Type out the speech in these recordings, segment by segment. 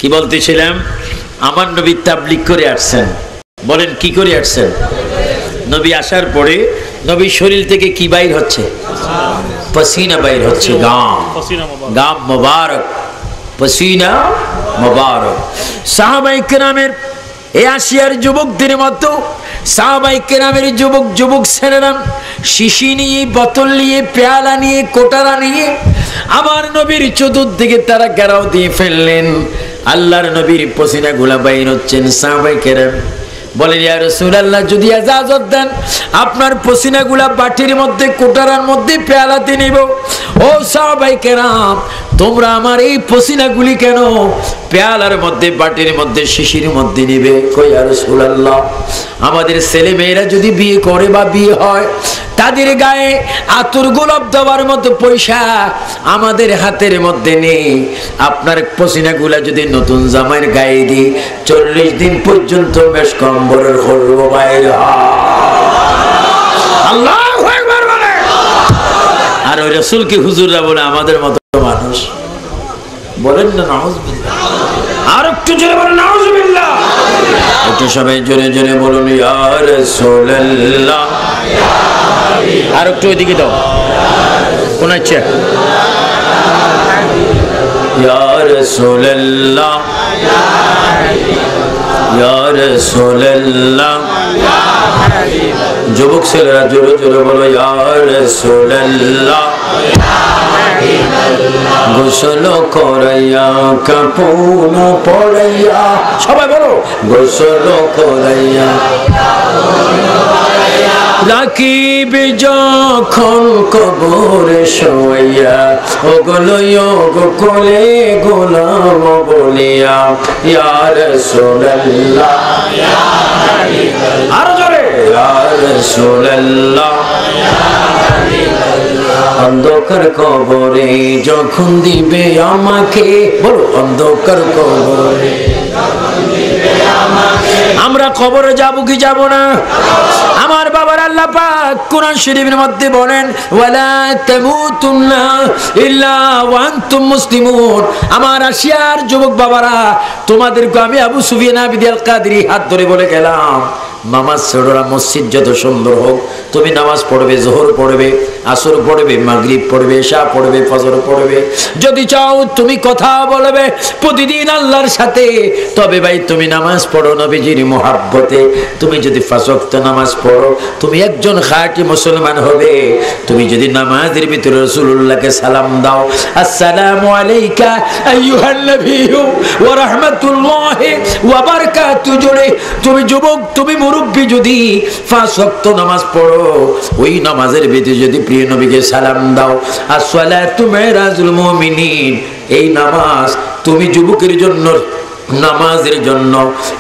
কি বলতেছিলাম, আমার নবী তাবলীগ করে আসছেন। বলেন কি করে আসছেন? নবী আসার পরে নবী শরীর থেকে কি বাইর হচ্ছে? পসিনা বাইর হচ্ছে, গাম গাম মুবারক, পসিনা মুবারক। সাহাবায়ে কেরামের এই আসিয়ার যুবকদের মতো সাহাবায়ে কেরামের যুবক ছেলেরা শিশি নিয়ে, বোতল নিয়ে, পেয়ালা নিয়ে, কোটারা নিয়ে আমার নবীর চতুর্দিকে তারা ঘেরাও দিয়ে ফেললেন। আল্লাহর নবীর পসিনা গুলা বাইর হচ্ছেন। সাহাবায়ে কেরাম বলেন, ইয়া রাসূলুল্লাহ, যদি ইজাজত দেন আপনার পসিনা গুলা বাটির মধ্যে, কোটারার মধ্যে, পেয়ালাতে নিব। ও সাহাবায়ে কেরাম, তোমরা আমার এই পসিনা গুলি কেন পেয়ালার মধ্যে, বাটির মধ্যে, শিশির মধ্যে নিবে? কই ইয়া রাসূলুল্লাহ, আমাদের ছেলে মেয়েরা যদি বিয়ে করে বা বিয়ে হয়, তাদের গায়ে আতর গোলাপ দেওয়ার মতো পয়সা আমাদের হাতের মধ্যে নেই। আপনার পসিনা গুলা যদি নতুন জামাইয়ের গায়ে দিই, 40 দিন পর্যন্ত বেশ কম্বলের করব বাইরে। আল্লাহু আকবার বলে। আর ওই রাসূল কি হুজুররা বলে আমাদের মতো মানুষ? বলেন না নাউজুবিল্লাহ। আর একটু জোরে বলেন নাউজুবিল্লাহ। একটু সবাই জোরে জোরে বলুন ইয়া রাসূলুল্লাহ। আর একটু ওইদিকে দাও, কোন আছে? ইয়া রাসূলুল্লাহ, ইয়া রাসূলুল্লাহ। যুবক ছেলেরা জোরে জোরে বলো ইয়া রাসূলুল্লাহ। গোসল করাইয়া, কাপড় পরাইয়া, সবাই বলো গোসল করাইয়া, রাখিবে যখন কবরে শোয়া, ওগুলো গো কোলে গোলাম বলিয়া, ইয়া রাসূলুল্লাহ। আরো জোরে ইয়া রাসূলুল্লাহ। অন্ধকার কবরে যখন দিবে আমাকে, বলো অন্ধকার কবরে আমরা কবরে যাব কি যাব না? আমার বাবার আল্লাহ পাক কোরআন শরীফের মধ্যে বলেন, ওয়ালা তামুতুন্না ইল্লা ওয়া আনতুম মুসলিমুন। আমার আসিয়ার যুবক বাবারা, তোমাদেরকে আমি আবু সুফিয়ান আবিদ আল কাদরি হাত ধরে বলে গেলাম, নামাজ ছেড়োরা। মসজিদ যত সুন্দর হোক, তুমি নামাজ পড়বে, যোহর পড়বে, আসর পড়বে, মাগরিব পড়বে, ইশা পড়বে, ফজর পড়বে। যদি চাও তুমি কথা বলবে প্রতিদিন আল্লাহর সাথে, তবে ভাই তুমি নামাজ পড়ো নবীজির মুহাব্বতে। তুমি যদি 5 ওয়াক্ত নামাজ পড়ো, তুমি একজন খাঁটি মুসলমান হবে। তুমি যদি নামাজের ভিতরে রাসূলুল্লাহকে সালাম দাও, আসসালামু আলাইকা আইয়ুহান নাবিয়্যু ওয়া রাহমাতুল্লাহি ওয়া বারাকাতুহু, জোরে তুমি যুবক, তুমি মুরব্বী, যদি 5 ওয়াক্ত নামাজ পড়ো, ওই নামাজের ভিতরে যদি প্রিয় নবীকে সালাম দাও, আসসালাতু মিরাজুল মুমিনিন, এই নামাজ তুমি যুবকের জন্য, নামাজের জন্য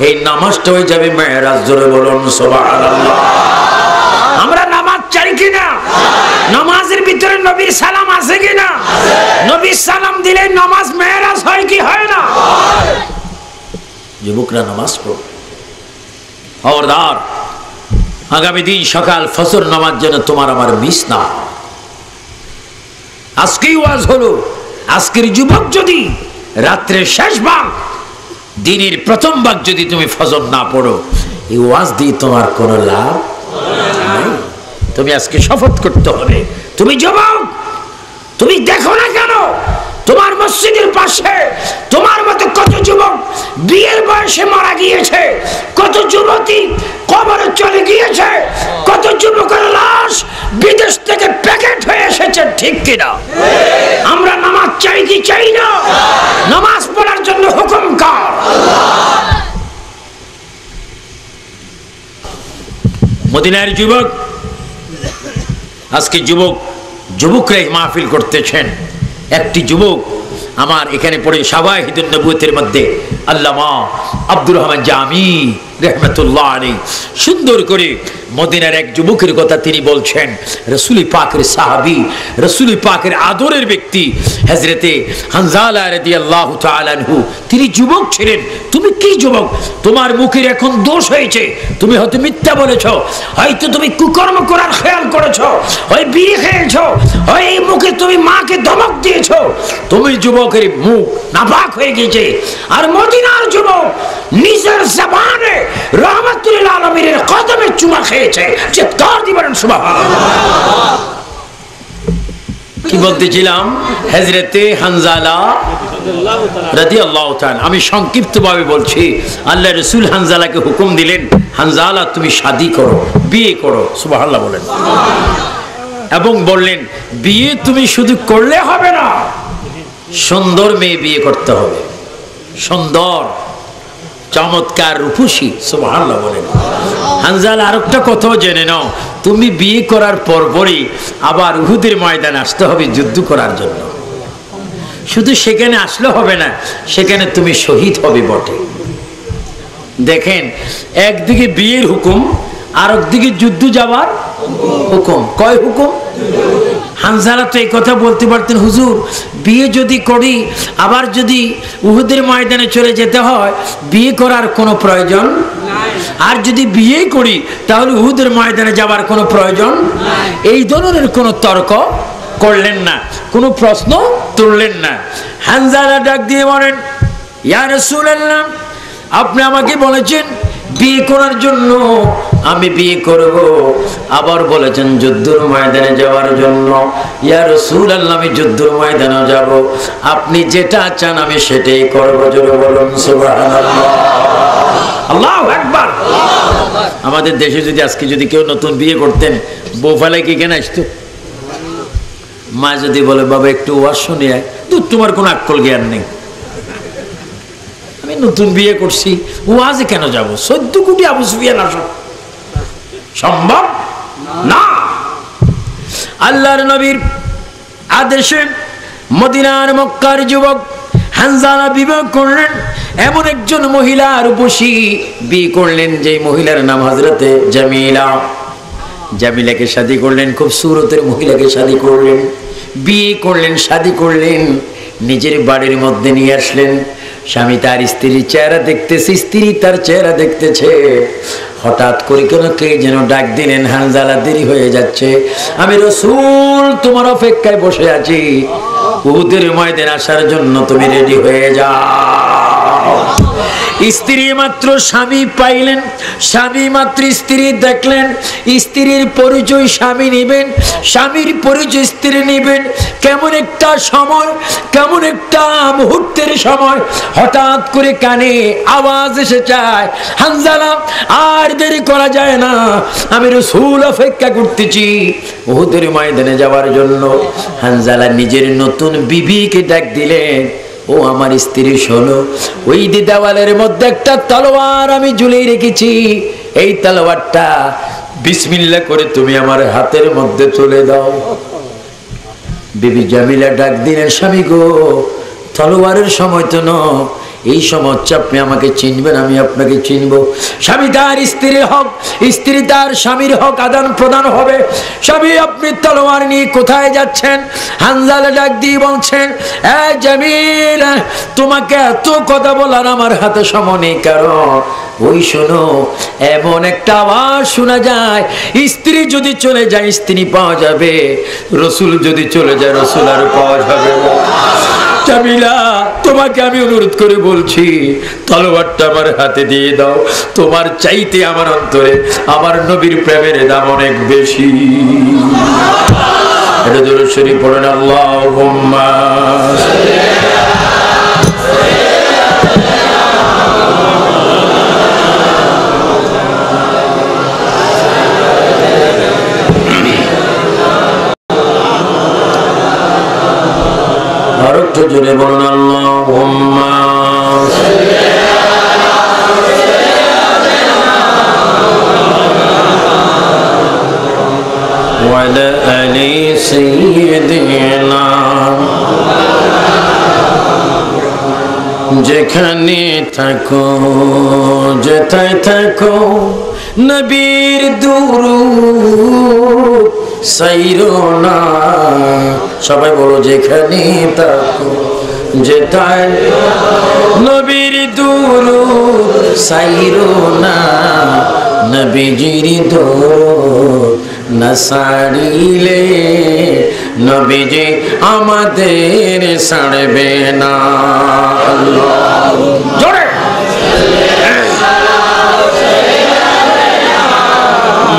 এই নামাজটা হয়ে যাবে মেরাজ। জোরে বলুন সুবহানাল্লাহ। আমরা নামাজ চাই কিনা? নামাজের ভিতরে নবীর সালাম আছে কিনা? নবীর সালাম দিলে নামাজ মেরাজ হয় কি হয় না? যুবকরা নামাজ পড়ো, খবরদার আগামী দিন সকাল ফজর নামাজ যেন তোমার আমার মিস না। আজকেই ওয়াজ হলো, আজকের যুবক যদি রাত্রে শেষ ভাগ, দিনের প্রথম ভাগ যদি তুমি ফজর না পড়ো, এই ওয়াজ দিয়ে তোমার কোনো লাভ নেই। তুমি আজকে শপথ করতে হবে। তুমি যুবক, তুমি দেখো না কেন তোমার মসজিদের পাশে তোমার মতো কত যুবক বিয়ের বয়সে মারা গিয়েছে, কত যুবতী কবরে চলে গিয়েছে, কত যুবকের লাশ বিদেশ থেকে প্যাকেট হয়ে এসেছে, ঠিক কিনা? আমরা নামাজ চাই কি চাই না? নামাজ পড়ার জন্য হুকুম কার? মদিনার যুবক, আজকে যুবকরা মাহফিল করতেছেন। একটি যুবক আমার এখানে পড়ে শাওয়াহিদুন নবুয়তের মধ্যে আল্লামা আব্দুর রহমান জামি রাহমাতুল্লাহ আলাইহি সুন্দর করে মদিনার এক যুবকের কথা তিনি বলছেন। রাসূল পাকের সাহাবী, রাসূল পাকের আদরের ব্যক্তি হযরতে হানজালা রাদিয়াল্লাহু তাআলা আনহু, তিনি যুবক ছিলেন। তুমি তুমি কি যুবক, তোমার মুখের এখন দোষ হয়েছে, তুমি হয়তো মিথ্যা বলেছ, হয়তো তুমি কুকর্ম করার খেয়াল করেছ, হয় বিড়ি খেয়েছ, হয় এই মুখে তুমি মাকে ধমক দিয়েছ, তুমি যুবকের মুখ নাপাক হয়ে গেছে। আর মদিনার যুবক নিজের জবানে রহমাতুল আলামিনের কদমে চুমা খেয়েছে। চিৎকার দিবেন সুবহানাল্লাহ। কি বলতেছিলাম? হযরতে হানজালা রাদিয়াল্লাহু তাআলা, আমি সংক্ষিপ্তভাবে বলছি, আল্লাহ রাসূল হানজালাকে হুকুম দিলেন, হানজালা তুমি শাদী করো, বিয়ে করো। সুবহানাল্লাহ বলেন। এবং বললেন বিয়ে তুমি শুধু করলে হবে না, সুন্দর মেয়ে বিয়ে করতে হবে, সুন্দর চমৎকার রূপসী। সুবহানাল্লাহ বলেন। হানজালা আরেকটা কথাও জেনে নাও, তুমি বিয়ে করার পরপরই আবার উহুদের ময়দানে আসতে হবে যুদ্ধ করার জন্য। শুধু সেখানে আসলে হবে না, সেখানে তুমি শহীদ হবে বটে। দেখেন, একদিকে বিয়ের হুকুম, আর একদিকে যুদ্ধ যাওয়ার হুকুম। কয় হুকুম? হানজালা তো এই কথা বলতে পারতেন, হুজুর বিয়ে যদি করি আবার যদি উহুদের ময়দানে চলে যেতে হয়, বিয়ে করার কোনো প্রয়োজন নাই, আর যদি বিয়ে করি তাহলে উহুদের ময়দানে যাওয়ার কোনো প্রয়োজন নাই। এই ধরনের কোনো তর্ক করলেন না, কোনো প্রশ্ন তুললেন না। হানজালা ডাক দিয়ে বলেন, ইয়া রাসূলুল্লাহ, আপনি আমাকে বলেছেন বিয়ে করার জন্য, আমি বিয়ে করব, আবার বলেছেন যুদ্ধের ময়দানে যাওয়ার জন্য। ইয়া রাসূলুল্লাহ, আমি যুদ্ধের ময়দানে যাব, আপনি যেটা চান আমি সেটাই করব। জোরে বলুন সুবহানাল্লাহ। আল্লাহু আকবার। আমাদের দেশে যদি আজকে যদি কেউ নতুন বিয়ে করতেন, বউ ফেলায় কি কেন আসতো? মা যদি বলে বাবা একটু ওয়াজ শুনে আয়, তো তোমার কোনো আক্কল জ্ঞান নেই, আমি নতুন বিয়ে করছি, ওয়াজে কেন যাব? 14 কোটি আবু সুফিয়ান আসো, সম্ভব না। আল্লাহর নবীর আদেশে মদিনার মক্কার যুবক হানজালা বিবাহ করলেন। এমন একজন মহিলা রূপসী বিয়ে করলেন, যে মহিলার নাম হযরতে জামিলা। জামিলাকে শাদী করলেন, খুব সুরতের মহিলাকে শাদী করলেন, বিয়ে করলেন, শাদী করলেন, নিজের বাড়ির মধ্যে নিয়ে আসলেন। স্বামী তার স্ত্রীর চেহারা দেখতেছে, স্ত্রী তার চেহারা দেখতেছে। হঠাৎ করে কেন কে যেন ডাক দিলেন, হানজালা দেরি হয়ে যাচ্ছে, আমি রাসূল তোমার অপেক্ষায় বসে আছি, উহুদের ময়দানে আসার জন্য তুমি রেডি হয়ে যাও। স্ত্রী মাত্র স্বামী পাইলেন, স্বামী মাত্র স্ত্রী দেখলেন, স্ত্রীর পরিচয় স্বামী নেবেন, স্বামীর পরিচয় স্ত্রী নেবেন। কেমন একটা সময়, কেমন একটা মুহূর্তের সময়, হঠাৎ করে কানে আওয়াজ এসে যায়, হানজালা আর দেরি করা যায় না, আমি রাসূল অপেক্ষা করতেছি উহুদের ময়দানে যাওয়ার জন্য। হানজালা নিজের নতুন বিবিকে ডাক দিলেন, ও আমার স্ত্রী শোনো, ওই দেওয়ালের মধ্যে একটা তলোয়ার আমি ঝুলিয়ে রেখেছি, এই তলোয়ারটা বিসমিল্লাহ করে তুমি আমার হাতের মধ্যে তুলে দাও। বিবি জামিলা ডাক দিলেন, স্বামী গো, তলোয়ারের সময় তো নয়, এই সময় হচ্ছে আপনি আমাকে চিনবেন, আমি আপনাকে চিনবো। স্বামী তার স্ত্রীর হক, স্ত্রী তার স্বামীর হক আদান প্রদান হবে। স্বামী আপনি তলোয়ার নিয়ে কোথায় যাচ্ছেন? হানজালা ডাক দিয়ে বলছেন, এ জামিলা, তোমাকে এত কথা বলার আমার হাতে সময় নেই, কারণ ওই শোনো, এমন একটা আওয়াজ শোনা যায়, স্ত্রী যদি চলে যায় স্ত্রী পাওয়া যাবে, রাসূল যদি চলে যায় রাসূল আর পাওয়া যাবে না। জামিলা, তোমাকে আমি অনুরোধ করে বলছি, তলোয়ারটা আমার হাতে দিয়ে দাও, তোমার চাইতে আমার অন্তরে আমার নবীর প্রেমের দাম অনেক বেশি। এটা দরুদ শরীফ পড়েন, আল্লাহুম্মা জোরে বলুন, আল্লাহুম্মা ওয়ালা আলি সাইয়্যিদিনা। যেখানে থাকো, যেথায় থাকো, নবীর দুরূদ সাইরো না। সবাই বলো, যেখানে থাকো, যেতায় নবীর দুরূদ সাইরো না নবীজির দুরূদ না সারিলে নবীজি আমাদের ছাড়বে না। জোরে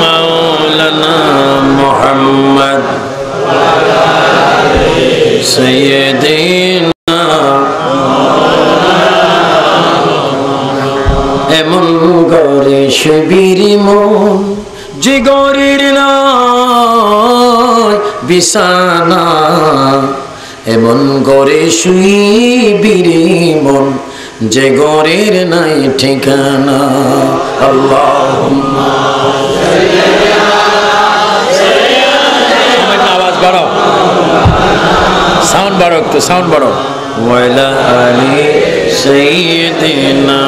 মাওলানা মুহাম্মদ সাইয়্যিদিনা এমন গরে শিবির মন যে গরের নয় বিছানা এমন গরে শুইবিরি মন যে গরের নাই ঠিকানা। আল্লাহুম্মা আওয়াজ বাড়াও, সাউন্ড বাড়াও, একটু সাউন্ড বাড়াও। ওয়ালা আলি সাইয়্যিদিনা।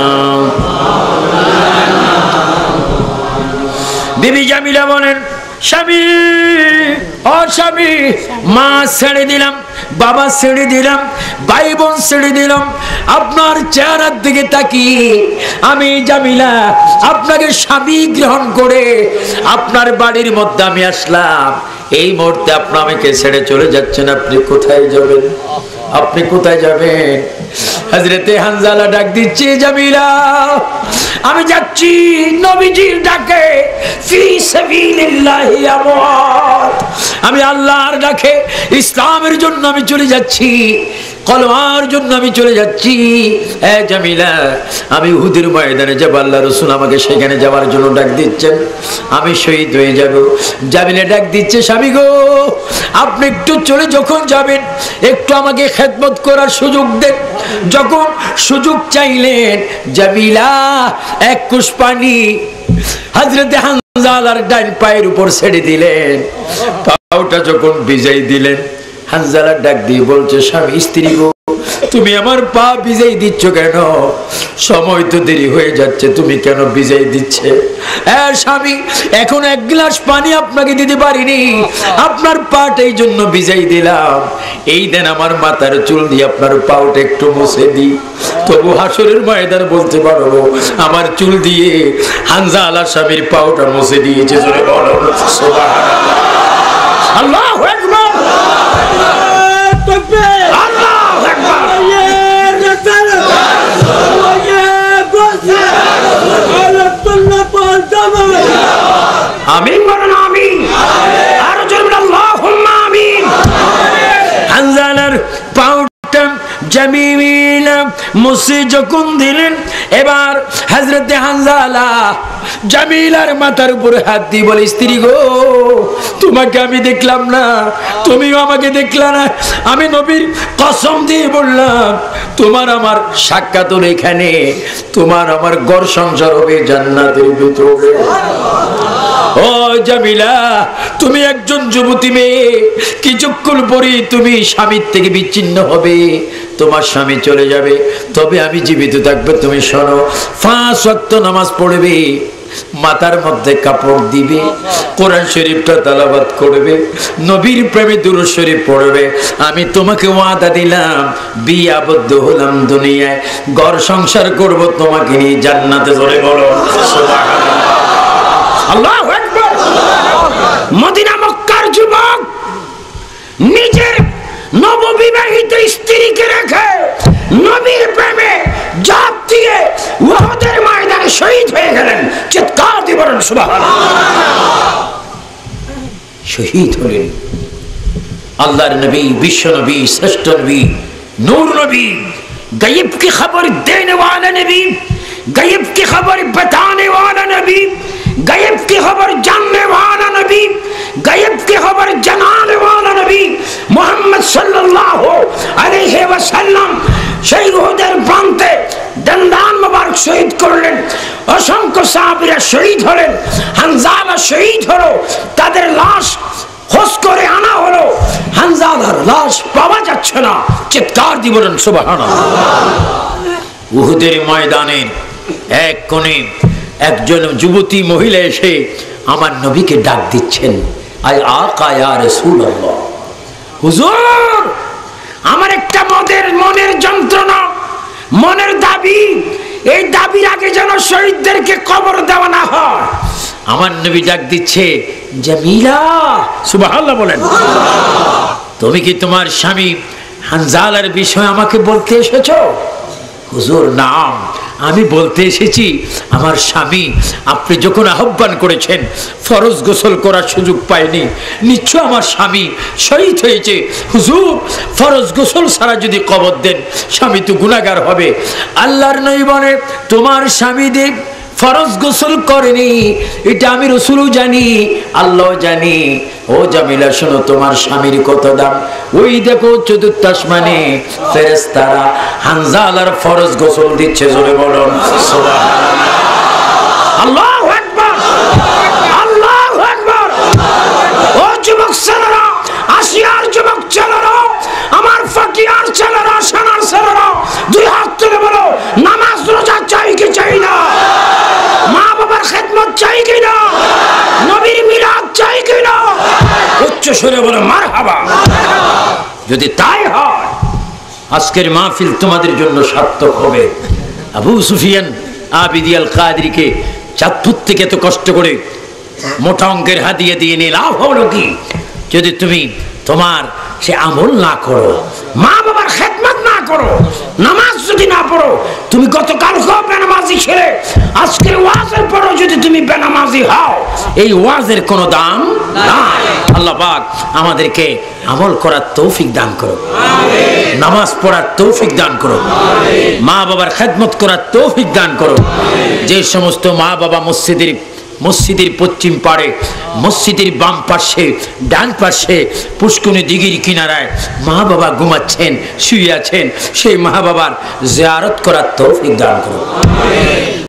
বিবি জামিলা বলেন, স্বামী ও স্বামী, মা ছেড়ে দিলাম, বাবা ছেড়ে দিলাম, ভাই বোন ছেড়ে দিলাম, আপনার চেহারার দিকে তাকিয়ে আমি জামিলা আপনাকে স্বামী গ্রহণ করে আপনার বাড়ির মধ্যে আমি আসলাম। এই মুহূর্তে আপনি আমাকে ছেড়ে চলে যাচ্ছেন, আপনি কোথায় যাবেন? আপনি কোথায় যাবেন? হযরতে হানজালা ডাক দিচ্ছে, জামিলা আমি যাচ্ছি নবীজির ডাকে, ফি সাবিলিল্লাহি আমওয়াত, আমি আল্লাহর ডাকে ইসলামের জন্য আমি চলে যাচ্ছি, কলমার জন্য আমি চলে যাচ্ছি। হ্যাঁ জামিলা, আমি উহুদের ময়দানে যাব, আল্লাহ রাসূল আমাকে সেখানে যাওয়ার জন্য ডাক দিচ্ছেন, আমি শহীদ হয়ে যাব। জামিলা ডাক দিচ্ছে, স্বামী গো আপনি একটু চলে যখন যাবেন একটু আমাকে খেদমত করার সুযোগ দেন। যখন সুযোগ চাইলেন জামিলা এক কুশ পানি হযরতে হানজালার ডান পায়ের উপর ছেড়ে দিলেন, পাউটা যখন ভিজাই দিলেন হানজালা ডাক দিয়ে বলছে, স্বামী স্ত্রী গো তুমি আমার পা ভিজাই দিচ্ছ কেন? সময় তো দেরি হয়ে যাচ্ছে, তুমি কেন ভিজাই দিচ্ছে? হ্যাঁ স্বামী, এখন এক গ্লাস পানি আপনাকে দিতে পারিনি, আপনার পাটা এই জন্য ভিজাই দিলাম। এই দেন আমার মাথার চুল দিয়ে আপনার পাউটা একটু মুছে দিই, তবু হাসরের ময়দান বলতে পারবো আমার চুল দিয়ে হানজালা স্বামীর পাউটা মুছে দিয়েছে। জোরে বলো সুবহানাল্লাহ, আল্লাহু আকবার, আমিন বলেন আমিন, আর জোরে আল্লাহুম্মা আমিন। হানজালার পাউটা জামিলা মুছে যখন দিলেন, এবার হযরতে হানজালা জামিলার মাথার উপরে হাত দিয়ে বলে, স্ত্রী গো তোমাকে আমি দেখলাম না, তুমিও আমাকে দেখলা না, আমি নবীর কসম দিয়ে বললাম তোমার আমার সাক্ষাৎ হলো এখানে, তোমার আমার ঘর সংসার হবে জান্নাতের ভিতরে। ও জামিলা, তুমি একজন যুবতী মেয়ে, কিছুক্ষণ পরে তুমি স্বামীর থেকে বিচ্ছিন্ন হবে, তোমার স্বামী চলে যাবে, তবে আমি জীবিত থাকবে। তুমি শোনো, 5 ওয়াক্ত নামাজ পড়বে, মাথার মধ্যে কাপড় দিবে, কোরআন শরীফটা তেলাওয়াত করবে, নবীর প্রেমে দুরূদ শরীফ পড়বে। আমি তোমাকে ওয়াদা দিলাম, বিয়ে আবদ্ধ হলাম দুনিয়ায়, ঘর সংসার করব তোমাকে নিয়ে জান্নাতে। জোরে বলো সুবহানাল্লাহ, আল্লাহু আকবার। মদিনা মক্কার যুবক নিজের নববিবাহিত স্ত্রীকে রেখে নবীর প্রেমে জাত দিয়ে উহুদের ময়দানে শহীদ হয়ে গেলেন। চিৎকার দিয়ে বলেন সুবহানাল্লাহ। শহীদ হলেন আল্লাহর নবী, বিশ্ব নবী, শ্রেষ্ঠ নবী, নূর নবী, গায়েব की खबर देने वाला नबी, गायब की खबर बताने वाला नबी, गायब की खबर जानने वाला नबी, गायब की खबर जनाने वाला नबी मोहम्मद सल्लल्लाहु अलैहि वसल्लम সেই উহুদের প্রান্তে দন্দান মোবারক শহীদ করলেন। অসংখ্য সাহাবীরা শহীদ হলেন, হানজালা শহীদ হলো, তাদের লাশ খোঁজ করে আনা হলো, হানজালার লাশ পাওয়া যাচ্ছে না। চিৎকার দিয়ে বলেন সুবহানাল্লাহ। উহুদের ময়দানের এক কোণে একজন যুবতী মহিলা এসে আমার নবীকে ডাক দিচ্ছেন, আয় আকা ইয়া রাসূলুল্লাহ, হুজুর আমার একটা মনের যন্ত্রণা, মনের দাবি, এই দাবির আগে যেন শহীদদেরকে কবর দেওয়া না হয়। আমার নবী ডাক দিচ্ছে, জামিলা, সুবহানাল্লাহ বলেন। তুমি কি তোমার স্বামী হানজালার বিষয় আমাকে বলতে এসেছো? হুজুর নাম, আমি বলতে এসেছি আমার স্বামী আপনি যখন আহ্বান করেছেন ফরজ গোসল করার সুযোগ পায়নি, নিশ্চয় আমার স্বামী শহীদ হয়েছে। হুজুর ফরজ গোসল ছাড়া যদি কবর দেন স্বামী তো গুনাহগার হবে। আল্লাহর নবী বলে, তোমার স্বামী দেব ফরজ গোসল করেনি, এটা আমি রাসূলও জানি, আল্লাহ জানি। ও জামিলা শোনো, তোমার স্বামীর কত দাম। ওই দেখো চতুর্থ আসমানে ফেরেশতারা হানজালার ফরজ গোসল দিচ্ছে। জোরে বলুন সুবহানাল্লাহ। আল্লাহু আকবার, আল্লাহু আকবার। ও যুবক ছেলেরা, আসিয়ার যুবক ছেলেরা, আমার ফাটিয়ার ছেলেরা, সোনার ছেলেরা, দুই হাত তুলে বলো, নামাজ রোজা চাই কি চাই না? মা বাবার খেদমত চাই কি না? নবীর মিলাদ চাই কি না? উচ্চ সুরে বলো মারহাবা। যদি তাই হয় আজকের মাহফিল তোমাদের জন্য সার্থক হবে। আবু সুফিয়ান আবিদি আল কাদরিকে চাঁদপুর থেকে এত কষ্ট করে মোটা অঙ্কের হাদিয়া দিয়ে নিয়ে লাভ হলো কি? যদি তুমি তোমার সে আমল না করো, মা বাবার খেদমত না করো, নামাজ যদি না পড়ো, তুমি গতকাল বেনামাজি ছেলে, আজকের ওয়াজের পরও যদি তুমি বেনামাজি হও, এই ওয়াজের কোনো দাম নাই। আল্লাহ পাক আমাদেরকে আমল করার তৌফিক দান করো, নামাজ পড়ার তৌফিক দান করো, মা বাবার খেদমত করার তৌফিক দান করো। যে সমস্ত মা বাবা মসজিদের পশ্চিম পাড়ে, মসজিদের বাম পাশে, ডান পাশে পুষ্কুনি দিঘির কিনারায় মা বাবা ঘুমাচ্ছেন, শুয়ে আছেন, সেই মা বাবার জিয়ারত করার তৌফিক দান করো।